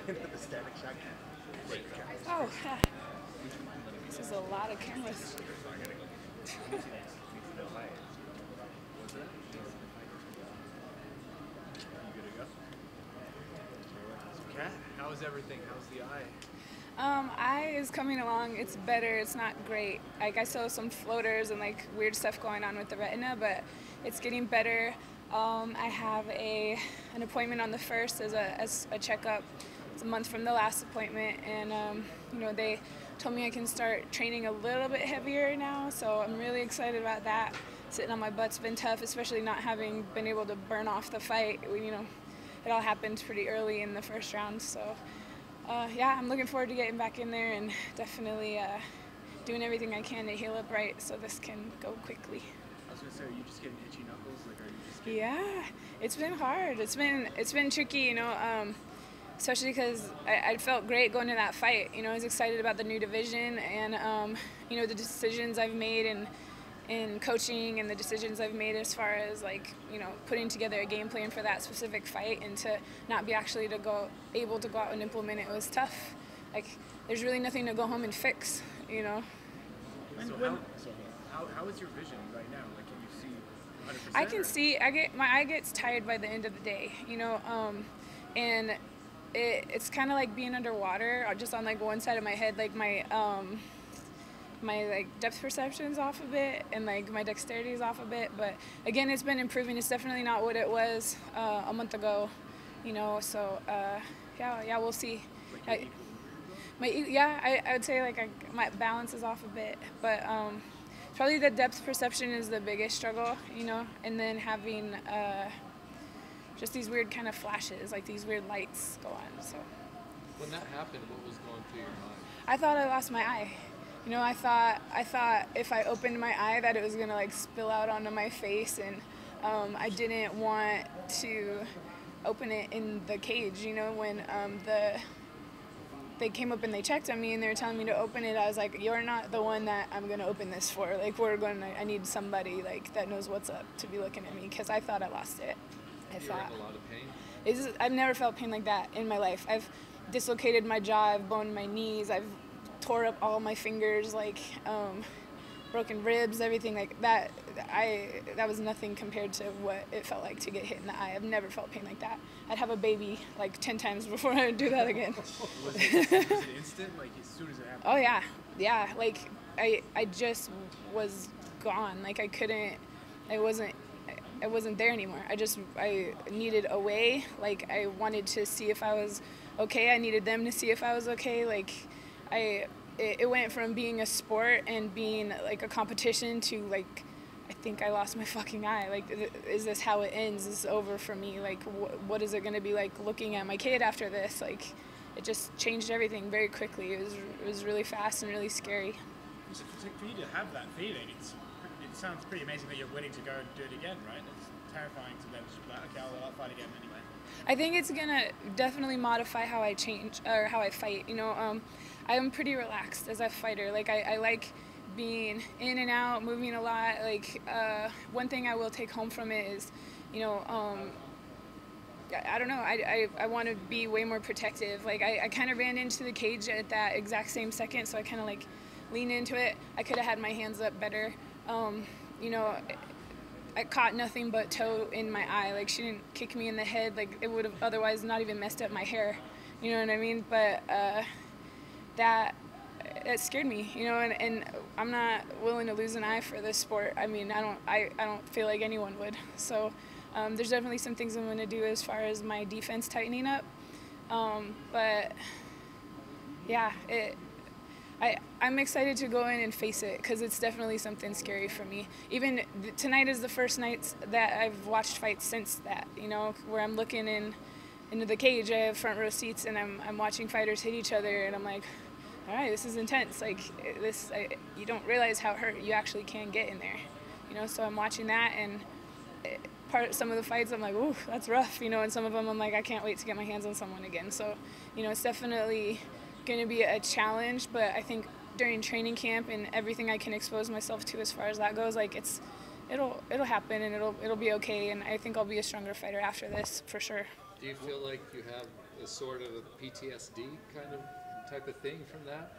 The Static Shack. Oh, this is a lot of cameras. Kat, how is everything? How's the eye? Eye is coming along. It's better. It's not great. Like I saw some floaters and like weird stuff going on with the retina, but it's getting better. I have an appointment on the 1st as a checkup. It's a month from the last appointment, and they told me I can start training a little bit heavier now. So I'm really excited about that. Sitting on my butt's been tough, especially not having been able to burn off the fight. It all happened pretty early in the first round, so. Yeah, I'm looking forward to getting back in there and definitely doing everything I can to heal up right so this can go quickly. I was gonna say, are you just getting itchy knuckles? Like, are you just getting... Yeah, it's been hard. It's been tricky, especially because I felt great going to that fight. I was excited about the new division and the decisions I've made in coaching and the decisions I've made as far as putting together a game plan for that specific fight, and to not be actually able to go out and implement it was tough. Like there's really nothing to go home and fix, So how is your vision right now? Like, can you see 100%? I can see. My eye gets tired by the end of the day, and it's kind of like being underwater, just on like one side of my head, like my depth perception is off a bit and like my dexterity is off a bit, but again, it's been improving. It's definitely not what it was a month ago, so yeah, we'll see. I would say my balance is off a bit, but probably the depth perception is the biggest struggle, and then having just these weird kind of flashes, like these weird lights go on. So when that happened, what was going through your mind? I thought I lost my eye. I thought if I opened my eye that it was gonna spill out onto my face, and I didn't want to open it in the cage. When they came up and they checked on me and they were telling me to open it, I was like, "You're not the one that I'm gonna open this for. I need somebody that knows what's up to be looking at me, because I thought I lost it." You're in a lot of pain? I've never felt pain like that in my life. I've dislocated my jaw, I've boned my knees, I've tore up all my fingers, broken ribs, everything like that. That was nothing compared to what it felt like to get hit in the eye. I've never felt pain like that. I'd have a baby 10 times before I would do that again. Was it instant, as soon as it happened? Oh yeah. I just was gone. I wasn't there anymore. I needed a way. I wanted to see if I was okay. I needed them to see if I was okay. It went from being a sport and being a competition to I think I lost my fucking eye. Is this how it ends? Is this over for me? What is it going to be like looking at my kid after this? It just changed everything very quickly. It was really fast and really scary. So for you to have that feeling, it sounds pretty amazing that you're willing to go and do it again, right? It's terrifying to then just be like, okay, I'll fight again anyway. I think it's gonna definitely modify how I change or how I fight. I am pretty relaxed as a fighter. I like being in and out, moving a lot. One thing I will take home from it is, I don't know. I want to be way more protective. I kind of ran into the cage at that exact same second, so I kind of leaned into it. I could have had my hands up better. I caught nothing but toe in my eye. She didn't kick me in the head. It would have otherwise not even messed up my hair. You know what I mean? But that scared me. And I'm not willing to lose an eye for this sport. I don't feel like anyone would. So there's definitely some things I'm going to do as far as my defense tightening up. But yeah, I'm excited to go in and face it, because it's definitely something scary for me. Even tonight is the first night that I've watched fights since that, where I'm looking into the cage. I have front row seats and I'm watching fighters hit each other, and I'm like, all right, this is intense. You don't realize how hurt you actually can get in there, so I'm watching that, and some of the fights I'm like, ooh, that's rough, and some of them I'm like, I can't wait to get my hands on someone again. So, it's definitely going to be a challenge, but I think during training camp and everything I can expose myself to as far as that goes, it'll happen, and it'll be okay, and I think I'll be a stronger fighter after this for sure. Do you feel like you have a sort of a PTSD kind of type of thing from that?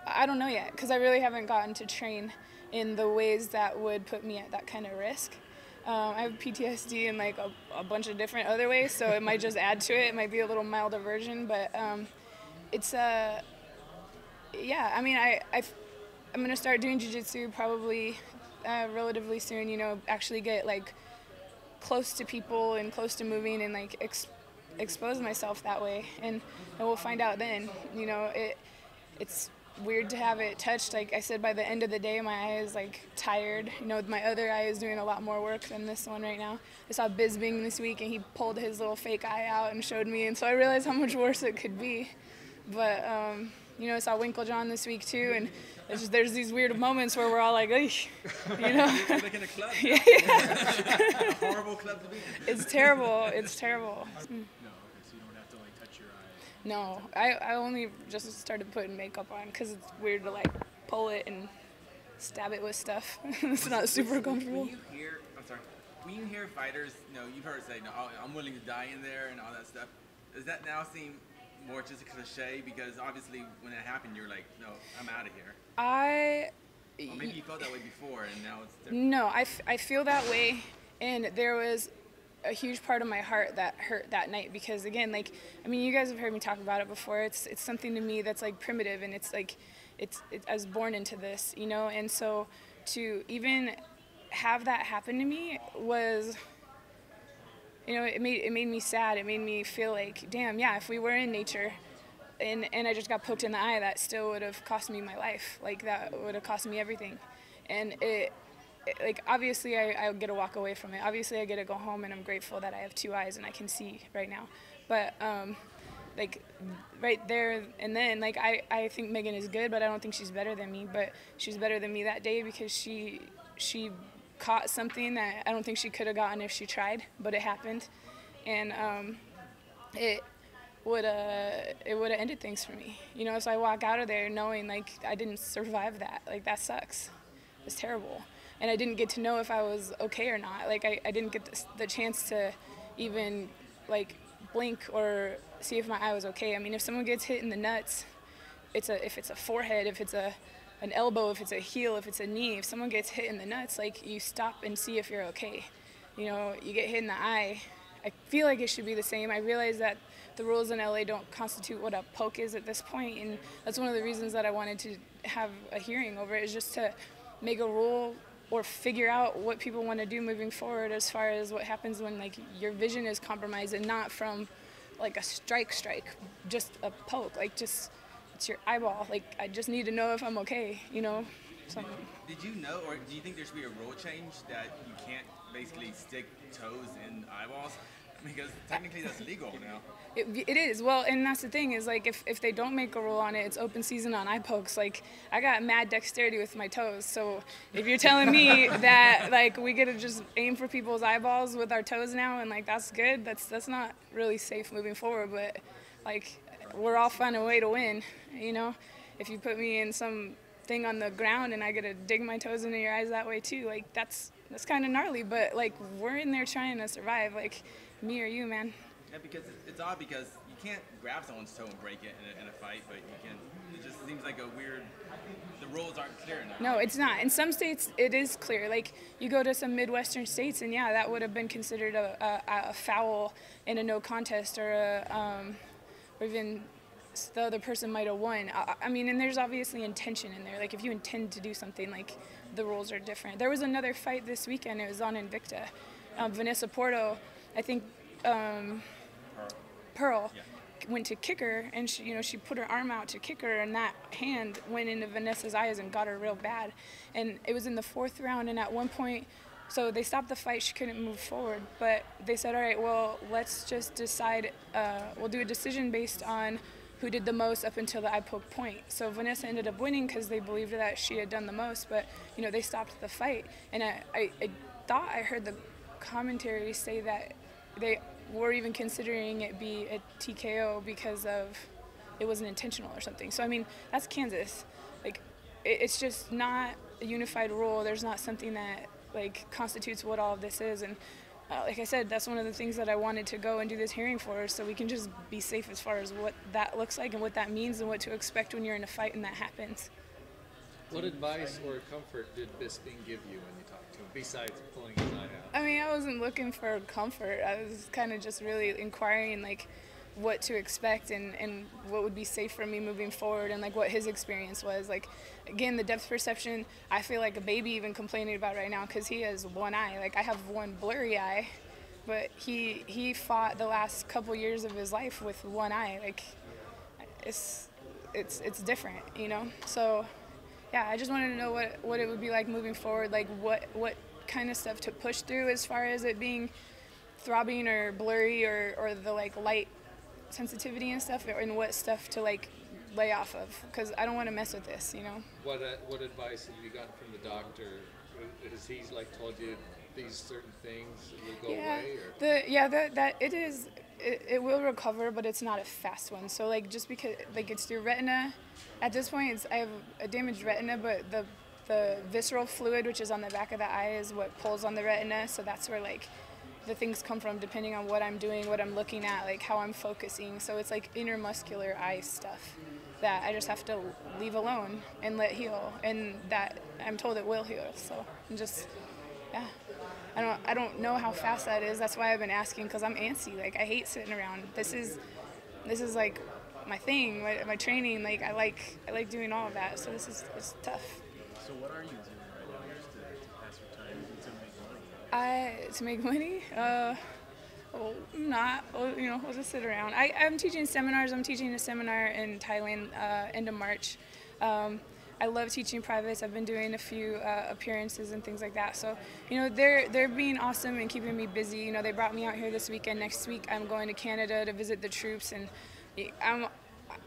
I don't know yet, because I really haven't gotten to train in the ways that would put me at that kind of risk. I have PTSD in like a bunch of different other ways, so it might just add to it. It might be a little milder version, but it's yeah. I mean, I'm gonna start doing jiu-jitsu probably relatively soon. You know, actually get like close to people and close to moving and like expose myself that way, and we'll find out then. You know, it's weird to have it touched. Like I said, by the end of the day, my eye is like tired. You know, my other eye is doing a lot more work than this one right now. I saw Bisbing this week, and he pulled his little fake eye out and showed me, and so I realized how much worse it could be. But you know, I saw Winklejohn this week too, and it's just, there's these weird moments where we're all like, you know. You're like in a club. Yeah. A horrible club to be in. It's terrible. It's terrible. No, okay, so you don't have to like touch your eye. No, I only just started putting makeup on because it's weird to like pull it and stab it with stuff. It's not super comfortable. When you hear fighters, you know, you've heard say, no, I'm willing to die in there and all that stuff. Does that now seem more just a cliche? Because obviously when it happened, you're like, no, I'm out of here. Or maybe you felt that way before and now it's different. No, I feel that way, and there was a huge part of my heart that hurt that night because, again, like, I mean, you guys have heard me talk about it before. It's something to me that's like primitive, and it's like I was born into this, you know. And so to even have that happen to me was, you know, it made me sad. It made me feel like, damn, yeah, if we were in nature and I just got poked in the eye, that still would have cost me my life. Like, that would have cost me everything. And like, obviously I get to walk away from it. Obviously I get to go home, and I'm grateful that I have two eyes and I can see right now. But like right there and then, like, I think Megan is good, but I don't think she's better than me. But she's better than me that day because she caught something that I don't think she could have gotten if she tried, but it happened. And it would have ended things for me. You know, so I walk out of there knowing like I didn't survive that. Like, that sucks. It's terrible. And I didn't get to know if I was okay or not. Like, I didn't get the chance to even, like, blink or see if my eye was okay. I mean, if someone gets hit in the nuts, if it's a forehead, if it's an elbow, if it's a heel, if it's a knee, if someone gets hit in the nuts, like, you stop and see if you're okay. You know, you get hit in the eye, I feel like it should be the same. I realize that the rules in LA don't constitute what a poke is at this point, and that's one of the reasons that I wanted to have a hearing over it, is just to make a rule or figure out what people want to do moving forward as far as what happens when, like, your vision is compromised, and not from like a strike, just a poke, like, just it's your eyeball. Like, I just need to know if I'm okay, you know. Something. Did you know, or do you think there should be a rule change that you can't basically stick toes in eyeballs? Because technically that's legal now. It is. Well, and that's the thing is, like, if they don't make a rule on it, it's open season on eye pokes. Like, I got mad dexterity with my toes. So if you're telling me that, like, we get to just aim for people's eyeballs with our toes now and, like, that's good, that's not really safe moving forward. But, like, we're all finding a way to win, you know? If you put me in some thing on the ground and I get to dig my toes into your eyes that way too, like, that's kind of gnarly. But, like, we're in there trying to survive. Like, me or you, man. Yeah, because it's odd because you can't grab someone's toe and break it in a fight, but you can. It just seems like a weird. The rules aren't clear enough. No, it's not. In some states, it is clear. Like, you go to some Midwestern states, and yeah, that would have been considered a foul in a no contest, or even the other person might have won. I mean, and there's obviously intention in there. Like, if you intend to do something, like, the rules are different. There was another fight this weekend. It was on Invicta. Vanessa Porto, I think, Pearl went to kick her, and she put her arm out to kick her, and that hand went into Vanessa's eyes and got her real bad. And it was in the 4th round, and at one point, so they stopped the fight. She couldn't move forward, but they said, all right, well, let's just decide. We'll do a decision based on who did the most up until the eye poke point. So Vanessa ended up winning because they believed that she had done the most, but, you know, they stopped the fight. And I thought I heard the commentary say that they were even considering it be a TKO because of it wasn't intentional or something. So, I mean, that's Kansas. Like, it's just not a unified rule. There's not something that, like, constitutes what all of this is. And like I said, that's one of the things that I wanted to go and do this hearing for, so we can just be safe as far as what that looks like and what that means and what to expect when you're in a fight and that happens. What advice or comfort did Bisping give you when you talked to him, besides pulling his eye out? I mean, I wasn't looking for comfort. I was kind of just really inquiring, like, what to expect and what would be safe for me moving forward, and like what his experience was. Like, again, the depth perception, I feel like a baby even complaining about right now because he has one eye. Like, I have one blurry eye, but he fought the last couple years of his life with one eye. Like, it's different, you know? So yeah, I just wanted to know what it would be like moving forward, like what kind of stuff to push through as far as it being throbbing or blurry or the like light sensitivity and stuff, and what stuff to like lay off of, because I don't want to mess with this, you know. What advice have you gotten from the doctor? Has he like told you these certain things will go away? Or? It will recover, but it's not a fast one. So like, just because like it's your retina, at this point I have a damaged retina, but the visceral fluid, which is on the back of the eye, is what pulls on the retina. So that's where like the things come from, depending on what I'm doing, what I'm looking at, like how I'm focusing. So it's like intermuscular eye stuff that I just have to leave alone and let heal, and that I'm told it will heal. So I'm just, yeah, I don't know how fast that is. That's why I've been asking, because I'm antsy. Like, I hate sitting around. This is like my thing, my training. Like, I like doing all of that. So it's tough. So what are you doing right now just to pass your time and to make money? We'll just sit around. I'm teaching seminars. I'm teaching a seminar in Thailand end of March. I love teaching privates. I've been doing a few appearances and things like that. So, you know, they're being awesome and keeping me busy. You know, they brought me out here this weekend. Next week I'm going to Canada to visit the troops, and I'm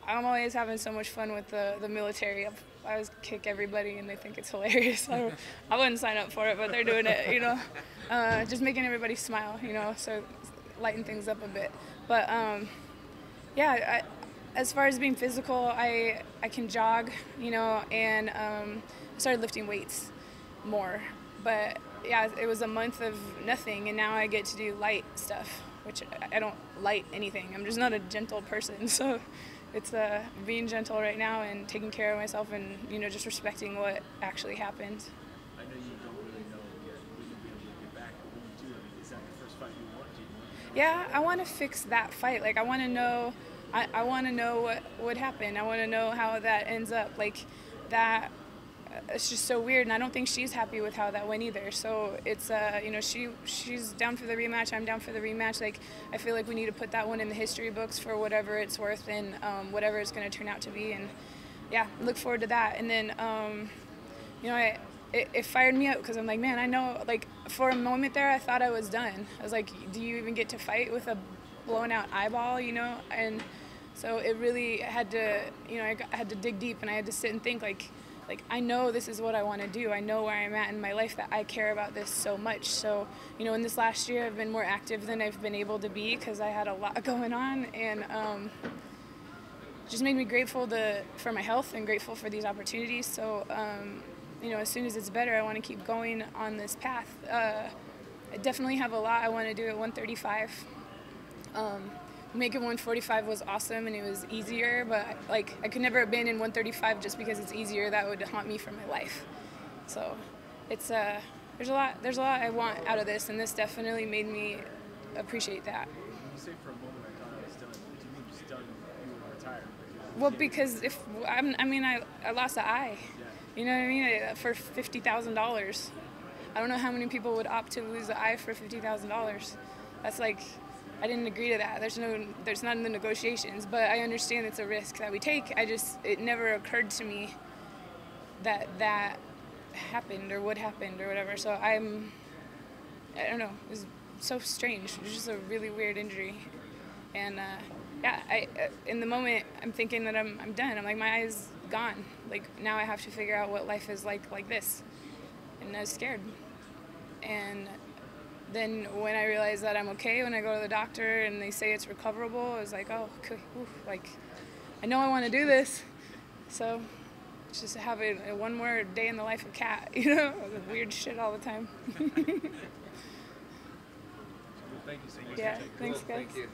always having so much fun with the military. I always kick everybody, and they think it's hilarious. I wouldn't sign up for it, but they're doing it, you know. Just making everybody smile, you know, so lighten things up a bit. But, as far as being physical, I can jog, you know, and I started lifting weights more. But, yeah, it was a month of nothing, and now I get to do light stuff, which I don't light anything. I'm just not a gentle person, so it's being gentle right now and taking care of myself and, you know, just respecting what actually happened. I know you don't really know yet when you'll be able to get back, but when you do, I mean, is that the first fight you want? Yeah, I want to fix that fight. Like, I want to know, I want to know what happened. I want to know how that ends up. Like, that, it's just so weird, and I don't think she's happy with how that went either. So it's, you know, she's down for the rematch. I'm down for the rematch. Like, I feel like we need to put that one in the history books for whatever it's worth and whatever it's going to turn out to be. And yeah, look forward to that. And then, you know, it fired me up because I'm like, man, I know, like, for a moment there, I thought I was done. I was like, do you even get to fight with a blown out eyeball, you know? And so it really had to, you know, I had to dig deep, and I had to sit and think, like I know this is what I want to do. I know where I'm at in my life, that I care about this so much. So, you know, in this last year, I've been more active than I've been able to be because I had a lot going on, and just made me grateful for my health and grateful for these opportunities. So, you know, as soon as it's better, I want to keep going on this path. I definitely have a lot I want to do at 135. Making 145 was awesome, and it was easier, but like, I could never have been in 135 just because it's easier. That would haunt me for my life. So it's there's a lot I want out of this, and this definitely made me appreciate that. When you say for a moment I thought I was done, what do you mean just done? You were retired? Well, because I lost an eye. Yeah. You know what I mean? For $50,000. I don't know how many people would opt to lose an eye for $50,000. That's like, I didn't agree to that. There's not in the negotiations, but I understand it's a risk that we take. It never occurred to me that happened or would happen or whatever. So I don't know. It was so strange. It was just a really weird injury. And in the moment, I'm thinking that I'm done. I'm like, my eye's gone. Like, now I have to figure out what life is like this. And I was scared. And then when I realized that I'm okay, when I go to the doctor and they say it's recoverable, I was like, oh, okay, like, I know I want to do this. So just having one more day in the life of Kat, you know, weird shit all the time. Thank you so much. Yeah, for taking thanks Cool, guys. thank you.